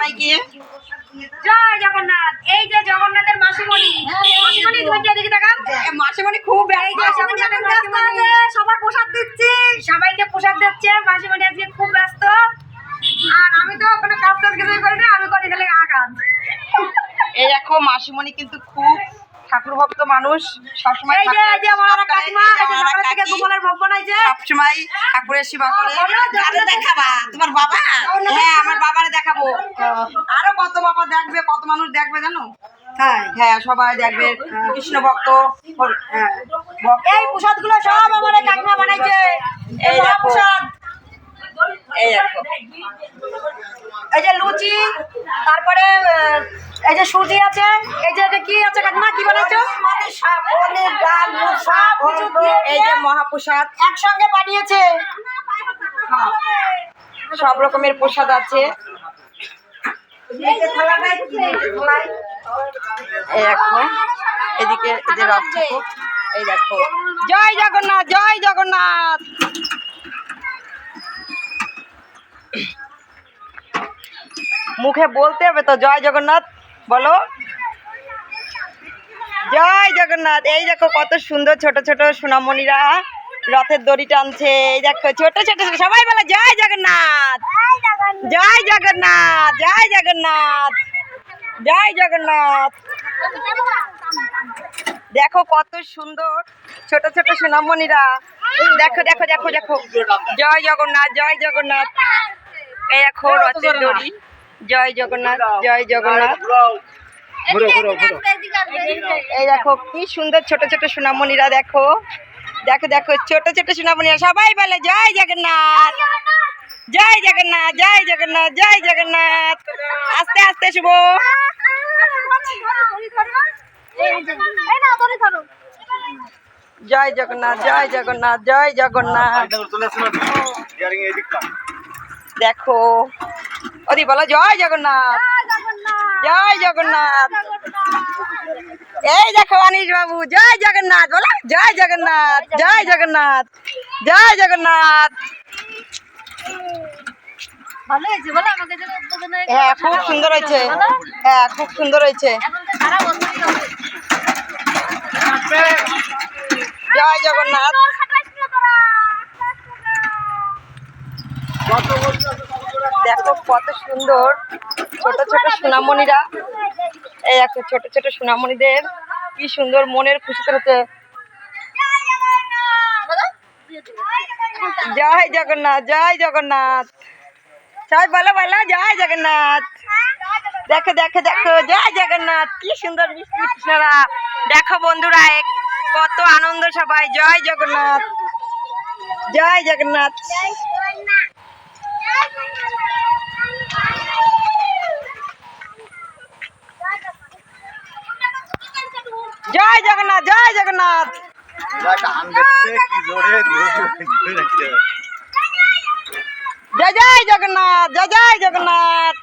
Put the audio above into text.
সবাইকে। জয় জগন্নাথ। এই যে জগন্নাথের মাসিমণি, মাসিমণি ধৈর্য দিকে তাকান। মাসিমণি খুব ব্যস্ত, সবার প্রসাদ দিচ্ছি, সবাইকে প্রসাদ দিচ্ছে। মাসিমণি আজকে খুব ব্যস্ত, আর আমি তো কোনো কাজ টাজ কিছুই করি না, আমি করি খালি কাজ। এই দেখো মাসিমণি কিন্তু খুব ঠাকুর ভক্ত মানুষ, সবসময় সবসময় ঠাকুরের সেবা করে। দেখাবা তোমার বাবা? হ্যাঁ, আমার বাবারে দেখাবো। আরো কত বাবা দেখবে, কত মানুষ দেখবে জানো? হ্যাঁ, সবাই দেখবে। কৃষ্ণ ভক্ত। এই প্রসাদ গুলো সব আমার কাকিমা বানাইছে। এই দেখো, এই দেখো, এই যে লুচি, তারপরে এই যে সুজি আছে, এই যে এটা কি আছে কাকিমা, কি বানাইছো? এই যে মহাপ্রসাদ একসঙ্গে বানিয়েছে। সব রকমের প্রসাদ আছে। এই দেখো, এদিকে এই যে রথ ঠাকুর, এই দেখো। জয় জগন্নাথ, জয় জগন্নাথ। মুখে বলতে হবে তো জয় জগন্নাথ, বলো জয় জগন্নাথ। এই দেখো কত সুন্দর ছোট ছোট সোনামণিরা রথের দড়ি টানছে। এই দেখো ছোট ছোট সবাই বলে জয় জগন্নাথ, জয় জগন্নাথ, জয় জগন্নাথ, জয় জগন্নাথ। দেখো কত সুন্দর ছোট ছোট সোনামণিরা। দেখো দেখো দেখো দেখো, জয় জগন্নাথ, জয় জগন্নাথ। এই দেখো রথের দড়ি, জয় জগন্নাথ, জয় জগন্নাথ। এই দেখো কি সুন্দর ছোট ছোট সোনামণিরা। দেখো দেখো দেখো ছোট ছোট সোনামণিরা সবাই বলে জয় জগন্নাথ, জয় জগন্নাথ, জয় জগন্নাথ, জয় জগন্নাথ। আস্তে আস্তে শুভ। জয় জগন্নাথ, জয় জগন্নাথ, জয় জগন্নাথ। দেখো ওদি বলো জয় জগন্নাথ, জয় জগন্নাথ। এই দেখো অনিশ বাবু, জয় জগন্নাথ বলো, জয় জগন্নাথ, জয় জগন্নাথ, জয় জগন্নাথ। হ্যাঁ খুব সুন্দর হয়েছে, হ্যাঁ খুব সুন্দর হয়েছে। জয় জগন্নাথ। দেখো কত সুন্দর ছোট ছোট সোনামণিরা। এই দেখো ছোট ছোট সোনামণিদের কি সুন্দর মনের খুশিতে হচ্ছে জয় জগন্নাথ, জয় জগন্নাথ। সবাই বলো বলো জয় জগন্নাথ। দেখো দেখো দেখো জয় জগন্নাথ, কি সুন্দর মিষ্টি কৃষ্ণরা। দেখো বন্ধুরা কত আনন্দ সবাই। জয় জগন্নাথ, জয় জগন্নাথ। জয় জগন্নাথ, জয় জগন্নাথ। জয় জয় জগন্নাথ, জয় জয় জগন্নাথ।